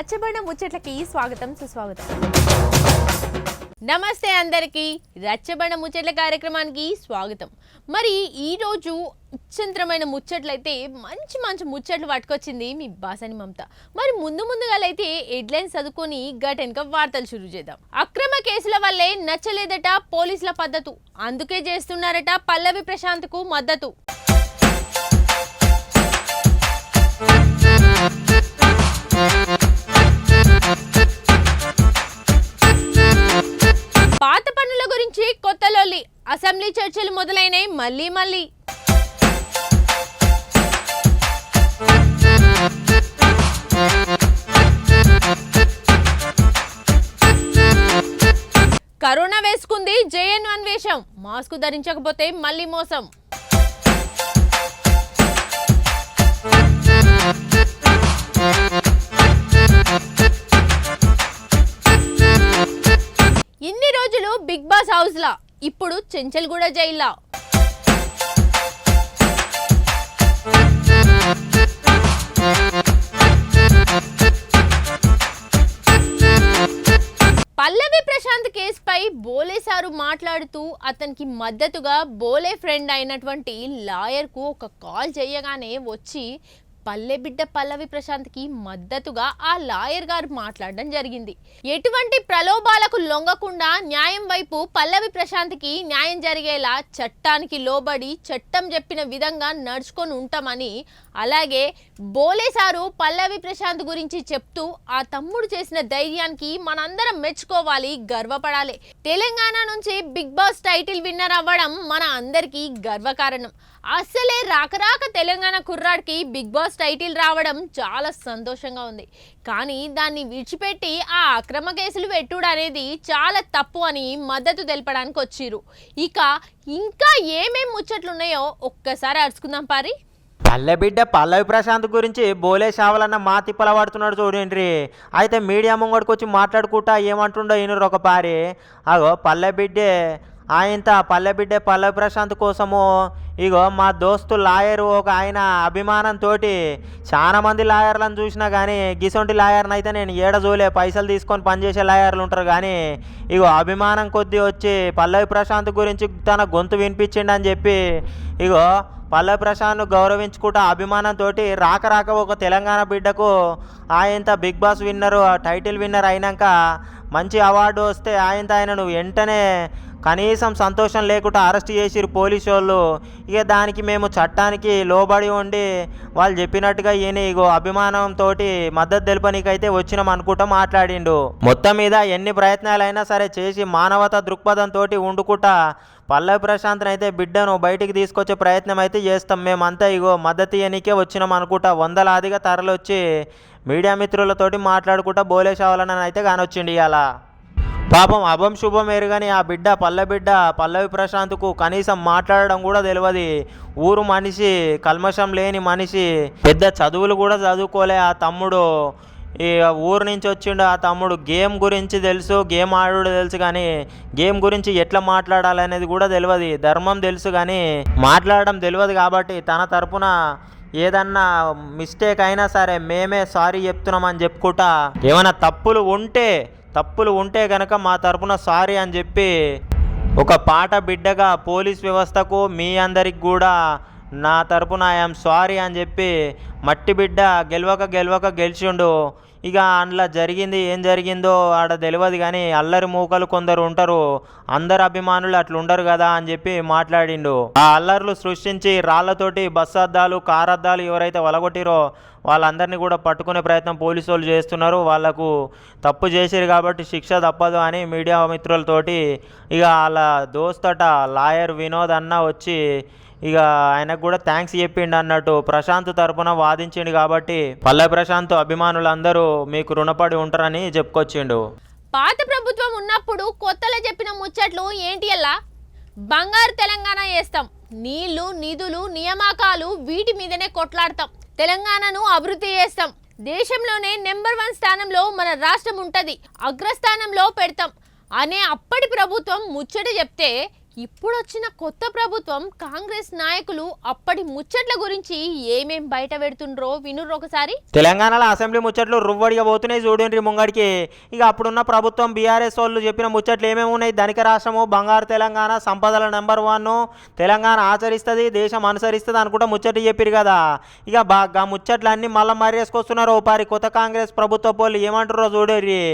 రచ్చబండ ముచ్చట్లకి స్వాగతం సుస్వాగతం. నమస్తే అందరికీ, రచ్చబండ ముచ్చట్ల కార్యక్రమానికి స్వాగతం. మరి ఈరోజు అత్యంతమైన ముచ్చట్లయితే మంచి మంచి ముచ్చట్లు పట్టుకొచ్చింది మీ బాసని మమత. మరి ముందుగాలైతే హెడ్లైన్స్ చదువుకొని గటెనక వార్తలు షురూ చేద్దాం. అక్రమ కేసుల వల్లే నచ్చలేదట పోలీసుల పద్ధతు, అందుకే చేస్తున్నారట పల్లవి ప్రశాంత్కు మద్దతు. పాత పనుల గురించి కొత్త లొల్లి, అసెంబ్లీ చర్చలు మొదలైనాయి మళ్ళీ. కరోనా వేసుకుంది JN1 వేషం, మాస్క్ ధరించకపోతే మళ్ళీ మోసం. ఇన్ని రోజులు బిగ్ బాస్ హౌస్ లా, ఇప్పుడు చెంచల్గూడ జైల్లా. పల్లవి ప్రశాంత్ కేసుపై బోలే సారు మాట్లాడుతూ అతనికి మద్దతుగా బోలే ఫ్రెండ్ అయినటువంటి లాయర్కు ఒక కాల్ చేయగానే వచ్చి పల్లెబిడ్డ పల్లవి ప్రశాంత్కి మద్దతుగా ఆ లాయర్ గారు మాట్లాడడం జరిగింది. ఎటువంటి ప్రలోభాలకు లొంగకుండా న్యాయం వైపు పల్లవి ప్రశాంత్కి న్యాయం జరిగేలా చట్టానికి లోబడి చట్టం చెప్పిన విధంగా నడుచుకొని ఉంటామని, అలాగే బోలే సారు పల్లవి ప్రశాంత్ గురించి చెప్తూ ఆ తమ్ముడు చేసిన ధైర్యానికి మనందరం మెచ్చుకోవాలి, గర్వపడాలి. తెలంగాణ నుంచి బిగ్ బాస్ టైటిల్ విన్నర్ అవ్వడం మన అందరికీ గర్వకారణం. అసలే రాక తెలంగాణ కుర్రాడికి బిగ్ బాస్ టైటిల్ రావడం చాలా సంతోషంగా ఉంది. కానీ దాన్ని విడిచిపెట్టి ఆ అక్రమ కేసులు పెట్టుడు అనేది చాలా తప్పు అని మద్దతు తెలపడానికి వచ్చిర్రు. ఇక ఇంకా ఏమేం ముచ్చట్లున్నాయో ఒక్కసారి అరుచుకుందాం పారి. పల్లెబిడ్డ పల్లవి ప్రశాంత్ గురించి బోలే షావలన్న మా తిప్పల పడుతున్నాడు చూడండి. అయితే మీడియా ముంగడికి వచ్చి మాట్లాడుకుంటా ఏమంటుండో ఈయన ఒక పారి. అగో పల్లెబిడ్డే పల్లెబిడ్డ పల్లవి ప్రశాంత్ కోసము ఇగో మా దోస్తు లాయరు ఒక ఆయన అభిమానంతో చాలా మంది లాయర్లను చూసినా కానీ గిసొంటి లాయర్ని అయితే నేను ఏడజోలే, పైసలు తీసుకొని పనిచేసే లాయర్లు ఉంటారు కానీ ఇగో అభిమానం కొద్దీ వచ్చి పల్లవి ప్రశాంత్ గురించి తన గొంతు వినిపించిండని చెప్పి ఇగో పల్లవి ప్రశాంత్ను గౌరవించుకుంటా అభిమానంతో రాక ఒక తెలంగాణ బిడ్డకు ఆయన బిగ్ బాస్ విన్నరు టైటిల్ విన్నర్ అయినాక మంచి అవార్డు వస్తే ఆయనను వెంటనే కనీసం సంతోషం లేకుండా అరెస్ట్ చేసిరు పోలీసు వాళ్ళు. ఇక దానికి మేము చట్టానికి లోబడి ఉండి వాళ్ళు చెప్పినట్టుగా ఈయన ఇగో అభిమానంతో మద్దతు తెలుపనీకైతే వచ్చినాం అనుకుంటా మాట్లాడిండు. మొత్తం మీద ఎన్ని ప్రయత్నాలైనా సరే చేసి మానవతా దృక్పథంతో ఉండుకుంటా పల్లవి ప్రశాంత్ని అయితే బిడ్డను బయటికి తీసుకొచ్చే ప్రయత్నం అయితే చేస్తాం. మేమంతా ఇగో మద్దతు ఇయనికే వచ్చినాం అనుకుంటా వందలాదిగా తరలొచ్చి మీడియా మిత్రులతోటి మాట్లాడుకుంటా బోలే షావలన అయితే కానొచ్చిండి. ఇలా పాపం అభం శుభం ఎరుగని ఆ బిడ్డ పల్లవి ప్రశాంత్కు కనీసం మాట్లాడడం కూడా తెలియదు. ఊరు మనిషి, కల్మషం లేని మనిషి, పెద్ద చదువులు కూడా చదువుకోలే ఆ తమ్ముడు. ఈ ఊరు నుంచి వచ్చిండు ఆ తమ్ముడు. గేమ్ గురించి తెలుసు, గేమ్ ఆడు తెలుసు, కానీ గేమ్ గురించి ఎట్లా మాట్లాడాలనేది కూడా తెలియదు. ధర్మం తెలుసు కానీ మాట్లాడడం తెలియదు. కాబట్టి తన తరపున ఏదన్నా మిస్టేక్ అయినా సరే మేమే సారీ చెప్తున్నామని చెప్పుకుంటా, ఏమైనా తప్పులు ఉంటే కనుక మా తరపున సారీ అని చెప్పి ఒక పాట బిడ్డగా పోలీస్ వ్యవస్థకు మీ అందరికి కూడా నా తరపున ఐఎమ్ సారీ అని చెప్పి మట్టి బిడ్డ గెలవక గెలిచిండు. ఇక అందులో జరిగింది ఏం జరిగిందో ఆడ తెలియదు కానీ అల్లరి మూకలు కొందరు ఉంటారు, అందరు అభిమానులు అట్లా ఉండరు కదా అని చెప్పి మాట్లాడిండు. ఆ అల్లర్లు సృష్టించి రాళ్లతోటి బస్సు అద్దాలు, కారు అద్దాలు ఎవరైతే వలగొట్టిరో వాళ్ళందరినీ కూడా పట్టుకునే ప్రయత్నం పోలీసు వాళ్ళు చేస్తున్నారు. వాళ్ళకు తప్పు చేసిరు కాబట్టి శిక్ష తప్పదు అని మీడియా మిత్రులతోటి ఇక వాళ్ళ దోస్తట లాయర్ వినోద్ అన్న వచ్చి ఇక ఆయనకు కూడా థ్యాంక్స్ చెప్పిండు అన్నట్టు ప్రశాంత్ తరపున వాదించిండు. కాబట్టి పల్లవి ప్రశాంత్ అభిమానులందరూ మీకు రుణపడి ఉంటారని చెప్పుకొచ్చిండు. పాత ప్రభుత్వం ఉన్నప్పుడు కొత్తలో చెప్పిన ముచ్చట్లు ఏంటి అలా? బంగారు తెలంగాణ చేస్తాం, నీళ్లు, నిధులు, నియామకాలు వీటి మీదనే కొట్లాడతాం, తెలంగాణను అభివృద్ధి చేస్తాం, దేశంలోనే నెంబర్ 1 స్థానంలో మన రాష్ట్రం ఉంటది, అగ్రస్థానంలో పెడతాం అనే అప్పటి ప్రభుత్వం ముచ్చట చెప్తే ఇప్పుడు వచ్చిన కొత్త ప్రభుత్వం కాంగ్రెస్ నాయకులు అప్పటి ముచ్చట్ల గురించి ఏమేం బయట పెడుతుండ్రో వినుర్రు ఒకసారి. తెలంగాణలో అసెంబ్లీ ముచ్చట్లు రువ్వడిగా పోతున్నాయి చూడండి ముంగడికి. ఇక అప్పుడున్న ప్రభుత్వం బీఆర్ఎస్ వాళ్ళు చెప్పిన ముచ్చట్లు ఏమేమి ఉన్నాయి, ధనిక రాష్ట్రము, బంగారు తెలంగాణ, సంపదల నెంబర్ 1, తెలంగాణ ఆచరిస్తుంది, దేశం అనుసరిస్తుంది అనుకుంటా ముచ్చట్లు చెప్పారు కదా. ఇక బాగా ముచ్చట్లు అన్ని మళ్ళీ మర్రేసుకొస్తున్నారు ఓపారి కొత్త కాంగ్రెస్ ప్రభుత్వ పోళ్ళు ఏమంటారో చూడరి.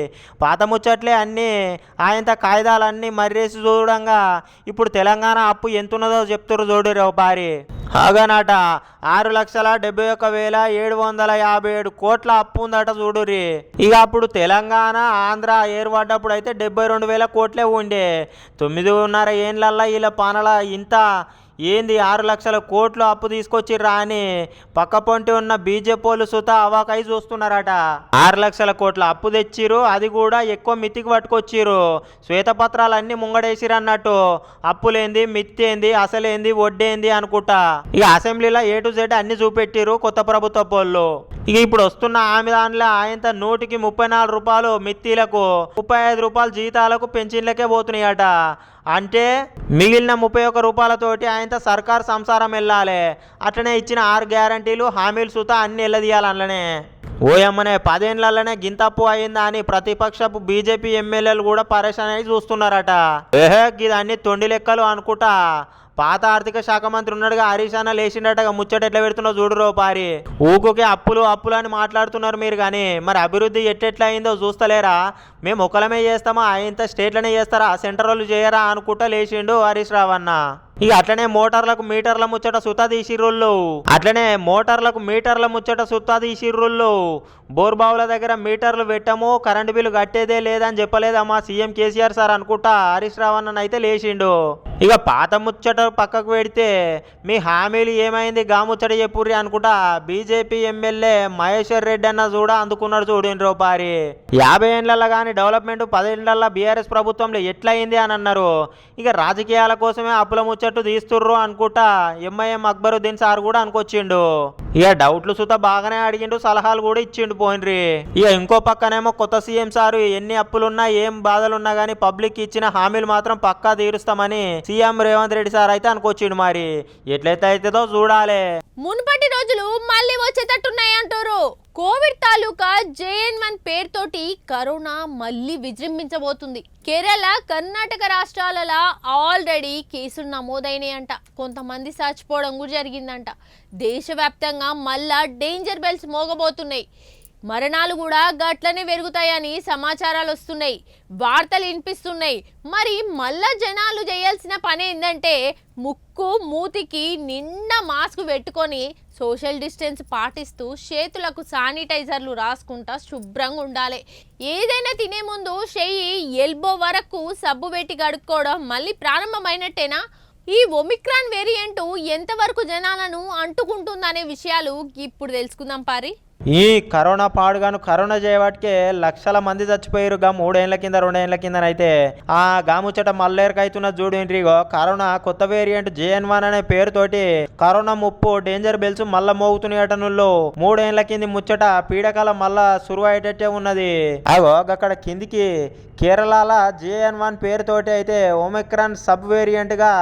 పాత ముచ్చట్లే అన్నీ ఆయనత కాయిదాలన్నీ మర్రేసి చూడంగా ఇప్పుడు తెలంగాణ అప్పు ఎంతున్నదో చెప్తున్నారు చూడరు పారి. ఆగనాట 6,71,757 కోట్ల అప్పు ఉందట చూడురి. ఇక అప్పుడు తెలంగాణ ఆంధ్ర ఏర్పడ్డప్పుడు అయితే 72,000 కోట్లే ఉండే. 9.5 ఏళ్ళల్లో వీళ్ళ పానల ఇంత ఏంది 6 లక్షల కోట్లు అప్పు తీసుకొచ్చిర్రా అని పక్క పొంటి ఉన్న బీజేపీ వాళ్ళు సుత అవాకై చూస్తున్నారట. 6 లక్షల కోట్ల అప్పు తెచ్చిరు, అది కూడా ఎక్కువ మిత్తికి పట్టుకొచ్చిరు. శ్వేతపత్రాలన్నీ ముంగడేసిరు అన్నట్టు. అప్పులేంది, మిత్తి ఏంది, అసలేంది, వడ్డేంది అనుకుంటా ఇక అసెంబ్లీలో A to Z అన్ని చూపెట్టిరు కొత్త ప్రభుత్వ పోళ్ళు. ఇక ఇప్పుడు వస్తున్న ఆమె దానిలో ఆయన 100కి 34 రూపాయలు మిత్తిలకు, 35 రూపాయలు జీతాలకు, పెన్షన్లకే పోతున్నాయట. అంటే మిగిలిన 31 రూపాయలతోటి ఆయన సర్కార్ సంసారం వెళ్ళాలి. అట్లనే ఇచ్చిన 6 గ్యారంటీలు, హామీలు సుతా అన్ని వెళ్ళదీయాలి. అందులోనే ఓయమ్మనే 10 ఏళ్లలోనే గింతప్పు అయిందా అని ప్రతిపక్షపు బీజేపీ ఎమ్మెల్యేలు కూడా పరేషాన్ అయి చూస్తున్నారట. ఇది అన్ని తొండి లెక్కలు అనుకుంటా. పాత ఆర్థిక శాఖ మంత్రి ఉన్నాడుగా హరీష్ అన్న లేచిండటగా ముచ్చట ఎట్లా పెడుతున్నా చూడురో పారి. ఊకుకే అప్పులు అప్పులు అని మాట్లాడుతున్నారు మీరు, కానీ మరి అభివృద్ధి ఎట్టెట్లా అయిందో చూస్తలేరా? మేము ఒకలమే చేస్తామా, ఆయనతో స్టేట్లనే చేస్తారా, సెంటర్ వాళ్ళు చేయరా అనుకుంటా లేచిండు హరీష్ రావు అన్న. ఇక అట్లనే మోటార్లకు మీటర్ల ముచ్చట సుతా తీసిర్రుళ్ళు. బోర్బావుల దగ్గర మీటర్లు పెట్టము, కరెంటు బిల్లు కట్టేదే లేదని చెప్పలేదమ్మా సీఎం కేసీఆర్ సార్ అనుకుంటా హరీష్ రావణ్ అయితే లేచిండు. ఇక పాత ముచ్చట పక్కకు పెడితే మీ హామీలు ఏమైంది గా ముచ్చట చెప్పుర్రి అనుకుంటా బీజేపీ ఎమ్మెల్యే మహేశ్వర్ రెడ్డి అన్న చూడ అందుకున్నాడు చూడండి రూపారి. 50 ఏళ్ళల్లో కానీ డెవలప్మెంట్ 10 ఏళ్ళల్లో బీఆర్ఎస్ ప్రభుత్వంలో ఎట్లయింది అని అన్నారు. ఇక రాజకీయాల కోసమే అప్పుల ముచ్చట్టు తీస్తుర్రు అనుకుంటా ఎంఐఎం అక్బరుద్దీన్ సార్ కూడా అనుకొచ్చిండు. ఇక డౌట్లు సుత బాగానే అడిగిండు, సలహాలు కూడా ఇచ్చిండు పోయినరి. ఇక ఇంకో పక్కనేమో కొత్త సీఎం సారు ఎన్ని అప్పులున్నా ఏం బాధలున్నా కానీ పబ్లిక్ ఇచ్చిన హామీలు మాత్రం పక్కా తీరుస్తామని సీఎం రేవంత్ రెడ్డి సార్ అయితే అనుకొచ్చిండు. మరి ఎట్లయితే అవుతుందో చూడాలి. మున్పటి రోజులు మళ్ళీ వచ్చేటట్టున్నాయి అంటారు. కోవిడ్ తాలూకా JN1 పేరుతోటి కరోనా మళ్ళీ విజృంభించబోతుంది. కేరళ, కర్ణాటక రాష్ట్రాలలో ఆల్రెడీ కేసులు నమోదైనాయంట. కొంతమంది చచ్చిపోవడం కూడా జరిగిందంట. దేశవ్యాప్తంగా మళ్ళా డేంజర్ బెల్స్ మోగబోతున్నాయి. మరణాలు కూడా గట్లనే పెరుగుతాయని సమాచారాలు వస్తున్నాయి, వార్తలు వినిపిస్తున్నాయి. మరి మళ్ళా జనాలు చేయాల్సిన పని ఏంటంటే ముక్కు మూతికి నిండా మాస్క్ పెట్టుకొని సోషల్ డిస్టెన్స్ పాటిస్తూ చేతులకు శానిటైజర్లు రాసుకుంటా శుభ్రంగా ఉండాలి. ఏదైనా తినే ముందు చెయ్యి ఎల్బో వరకు సబ్బు పెట్టి కడుక్కోవడం మళ్ళీ ప్రారంభమైనట్టేనా? ఈ ఒమిక్రాన్ వేరియంట్ ఎంతవరకు జనాలను అంటుకుంటుందనే విషయాలు ఇప్పుడు తెలుసుకుందాం పారి. ఈ కరోనా పాడుగాను కరోనా చేయబట్టికే లక్షల మంది చచ్చిపోయారు. 3 ఏళ్ల కింద 2 ఏళ్ల కిందనైతే ఆ గాముచ్చట మల్లేరుకైతున్న చూడు. కరోనా కొత్త వేరియంట్ JN1 అనే పేరుతోటి కరోనా ముప్పు డేంజర్ బెల్స్ మళ్ళా మోగుతున్నాయట. 3 ఏళ్ల కింది ముచ్చట పీడకాలం మళ్ళా సురువు అయ్యేటట్టే ఉన్నది. అక్కడ కిందికి కేరళలో JN1 పేరుతోటి అయితే ఒమిక్రాన్ సబ్ వేరియంట్ గా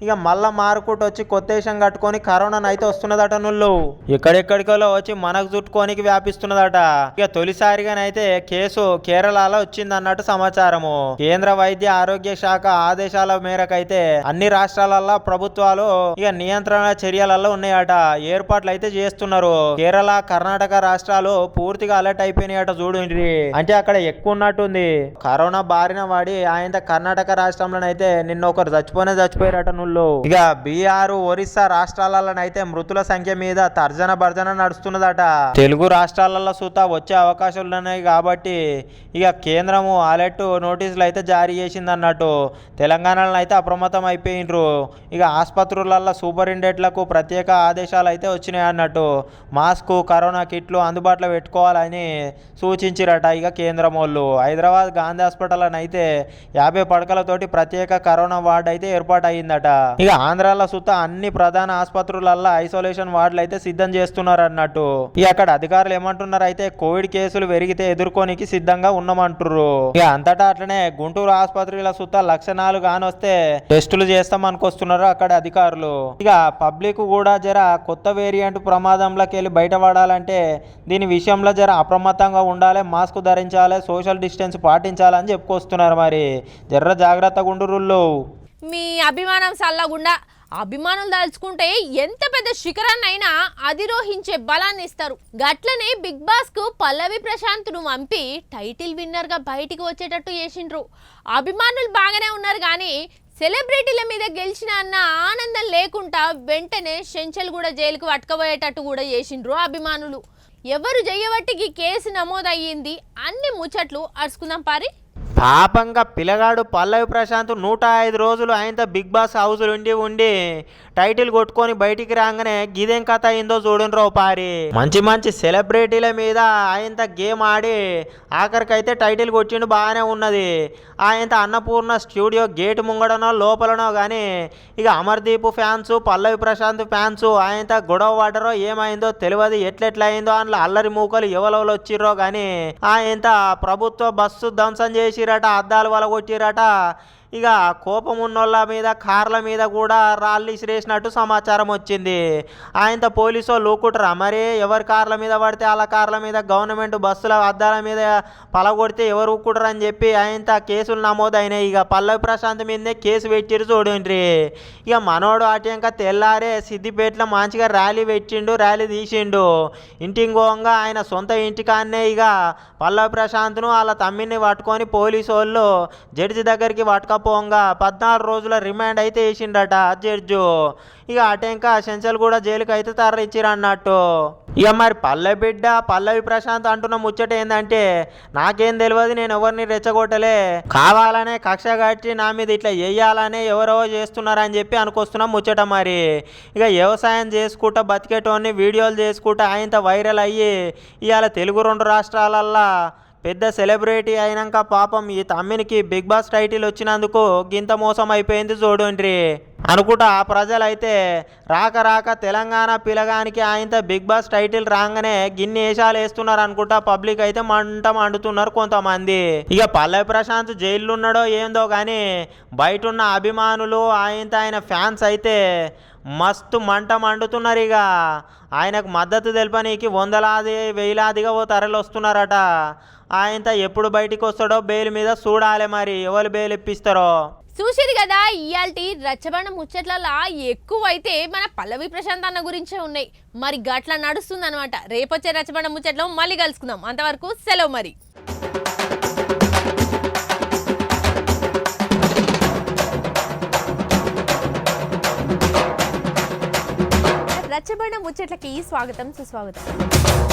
ఇక మళ్ళా మారుకుంటూ వచ్చి కొత్తేశం కట్టుకొని కరోనా అయితే వస్తున్నదట. ఎక్కడెక్కడికో వచ్చి మనకు చుట్టుకోనికి వ్యాపిస్తున్నదట. ఇక తొలిసారిగానైతే కేసు కేరళలో వచ్చింది అన్నట్టు సమాచారము. కేంద్ర వైద్య ఆరోగ్య శాఖ ఆదేశాల మేరకైతే అన్ని రాష్ట్రాలలో ప్రభుత్వాలు ఇక నియంత్రణ చర్యలలో ఉన్నాయట. ఏర్పాట్లు అయితే చేస్తున్నారు. కేరళ, కర్ణాటక రాష్ట్రాలు పూర్తిగా అలర్ట్ అయిపోయినాయట చూడండి. అంటే అక్కడ ఎక్కువ ఉన్నట్టుంది. కరోనా బారిన వాడి ఆయన కర్ణాటక రాష్ట్రంలోనైతే నిన్న ఒకరు చచ్చిపోయారట. ఇక బీహార్, ఒరిస్సా రాష్ట్రాలలోనైతే మృతుల సంఖ్య మీద తర్జన భర్జన నడుస్తున్నదట. తెలుగు రాష్ట్రాలలో సుతా వచ్చే అవకాశాలు ఉన్నాయి కాబట్టి ఇక కేంద్రము అలర్ట్ నోటీసులు అయితే జారీ చేసింది అన్నట్టు. తెలంగాణలో అయితే అప్రమత్తం అయిపోయిండ్రు. ఇక ఆసుపత్రులలో సూపరింటెండెంట్లకు ప్రత్యేక ఆదేశాలు అయితే వచ్చినాయి అన్నట్టు. మాస్క్, కరోనా కిట్లు అందుబాటులో పెట్టుకోవాలని సూచించిరట ఇక కేంద్రం వాళ్ళు. హైదరాబాద్ గాంధీ హాస్పిటల్ అయితే 50 పడకలతోటి ప్రత్యేక కరోనా వార్డు అయితే ఏర్పాటు అయ్యిందట. ఇక ఆంధ్రాలో సుత అన్ని ప్రధాన ఆసుపత్రులల్లో ఐసోలేషన్ వార్డులు అయితే సిద్ధం చేస్తున్నారు అన్నట్టు. ఇక అక్కడ అధికారులు ఏమంటున్నారు అయితే కోవిడ్ కేసులు పెరిగితే ఎదుర్కోనికి సిద్ధంగా ఉన్నామంటారు. ఇక అంతటా అట్లనే గుంటూరు ఆసుపత్రిలో సుత 1,04,000 కానొస్తే టెస్టులు చేస్తామనుకొస్తున్నారు అక్కడ అధికారులు. ఇక పబ్లిక్ కూడా జర కొత్త వేరియంట్ ప్రమాదంలోకి వెళ్ళి బయటపడాలంటే దీని విషయంలో జర అప్రమత్తంగా ఉండాలి, మాస్క్ ధరించాలి, సోషల్ డిస్టెన్స్ పాటించాలని చెప్పుకొస్తున్నారు. మరి జర్ర జాగ్రత్తగా ఉండురుళ్ళు. మీ అభిమానం సల్లగుండా అభిమానులు దాల్చుకుంటే ఎంత పెద్ద శిఖరాన్నైనా అధిరోహించే బలాన్ని ఇస్తారు. గట్లనే బిగ్ బాస్ కు పల్లవి ప్రశాంత్ను పంపి టైటిల్ విన్నర్ గా బయటికి వచ్చేటట్టు చేసిండ్రు. అభిమానులు బాగానే ఉన్నారు కానీ సెలబ్రిటీల మీద గెలిచిన అన్న ఆనందం లేకుండా వెంటనే చెంచల్ కూడా జైలుకు పట్టుకుపోయేటట్టు కూడా చేసిండ్రు అభిమానులు. ఎవరు చేయబట్టికి కేసు నమోదయ్యింది అన్ని ముచ్చట్లు అరుచుకుందాం పారి. పాపంగా పిల్లగాడు పల్లవి ప్రశాంత్ 105 రోజులు ఆయనతో బిగ్ బాస్ హౌస్ ఉండి టైటిల్ కొట్టుకొని బయటికి రాగానే గిదేం కథ అయిందో చూడండి పారి. మంచి మంచి సెలబ్రిటీల మీద ఆయనతో గేమ్ ఆడి ఆఖరికైతే టైటిల్ కొట్టిండు, బాగానే ఉన్నది. ఆయనతో అన్నపూర్ణ స్టూడియో గేట్ ముంగడనో లోపలనో కానీ ఇక అమర్దీప్ ఫ్యాన్స్, పల్లవి ప్రశాంత్ ఫ్యాన్స్ ఆయనతో గొడవ పడ్డరో ఏమైందో తెలియదు. ఎట్లెట్లా అయిందో అందులో అల్లరి మూకలు ఎవరెవరు వచ్చిర్రో కానీ ఆయనతో ప్రభుత్వ బస్సు ధ్వంసం చేసిరట, అద్దాలు వలగొట్టిరట. ఇక కోపం ఉన్నోళ్ళ మీద కార్ల మీద కూడా రాళ్ళు ఇసిరేసినట్టు సమాచారం వచ్చింది. ఆయనతో పోలీసు వాళ్ళు ఊకుంటారా మరి? ఎవరి కార్ల మీద పడితే వాళ్ళ కార్ల మీద గవర్నమెంట్ బస్సుల అద్దాల మీద పలగొడితే ఎవరు ఊకుంటారు అని చెప్పి ఆయనతో కేసులు నమోదైనాయి. ఇక పల్లవి ప్రశాంత్ మీదనే కేసు పెట్టిరు చూడండి. ఇక మనోడు అటంక తెల్లారే సిద్దిపేటలో మంచిగా ర్యాలీ పెట్టిండు, ర్యాలీ తీసిండు. ఇంటికి పోగా ఆయన సొంత ఇంటికాన్నే ఇక పల్లవి ప్రశాంత్ను వాళ్ళ తమ్మిని పట్టుకొని పోలీసు వాళ్ళు జడ్జి దగ్గరికి పట్టుకపోగా 14 రోజుల రిమాండ్ అయితే వేసిండట జడ్జు. ఇక అటెంక చెంచల్ కూడా జైలుకి అయితే తరలిచ్చిరు అన్నట్టు. ఇక మరి పల్లవి ప్రశాంత్ అంటున్న ముచ్చట ఏంటంటే నాకేం తెలియదు, నేను ఎవరిని రెచ్చగొట్టలే, కావాలనే కక్ష కట్టి నా మీద ఇట్లా వేయాలనే ఎవరో చేస్తున్నారని చెప్పి అనుకొస్తున్నా ముచ్చట. మరి ఇక వ్యవసాయం చేసుకుంటా బతికేటోని వీడియోలు చేసుకుంటా ఆయనతో వైరల్ అయ్యి ఇవాళ తెలుగు 2 రాష్ట్రాలల్లో పెద్ద సెలబ్రిటీ అయినాక పాపం ఈ తమ్మినికి బిగ్ బాస్ టైటిల్ వచ్చినందుకు గింత మోసం అయిపోయింది చూడండి అనుకుంటా. ప్రజలైతే రాక తెలంగాణ పిలగానికి ఆయనతో బిగ్ బాస్ టైటిల్ రాగానే గిన్ని వేషాలు వేస్తున్నారు అనుకుంటా. పబ్లిక్ అయితే మండుతున్నారు కొంతమంది. ఇక పల్లవి ప్రశాంత్ జైల్లో ఉన్నాడో ఏందో కానీ బయట ఉన్న అభిమానులు ఆయన ఫ్యాన్స్ అయితే మస్తు మండుతున్నారు. ఇక ఆయనకు మద్దతు తెలపనీకి వందలాది వేలాదిగా తరలి వస్తున్నారట. ఆయనతో ఎప్పుడు బయటికి వస్తాడో బెయిల్ మీద చూడాలి, మరి ఎవరు బెయిల్ ఇప్పిస్తారో. చూసిరు కదా ఇయాల్టి రచ్చబండ ముచ్చట్లలో ఎక్కువైతే మన పల్లవి ప్రశాంత్ అన్న గురించే ఉన్నాయి. మరి గట్ల నడుస్తుంది అనమాట. రేపొచ్చే రచ్చబండ ముచ్చట్లో మళ్ళీ కలుసుకుందాం. అంతవరకు సెలవు మరి. రచ్చబండ ముచ్చట్లకి స్వాగతం సుస్వాగతం.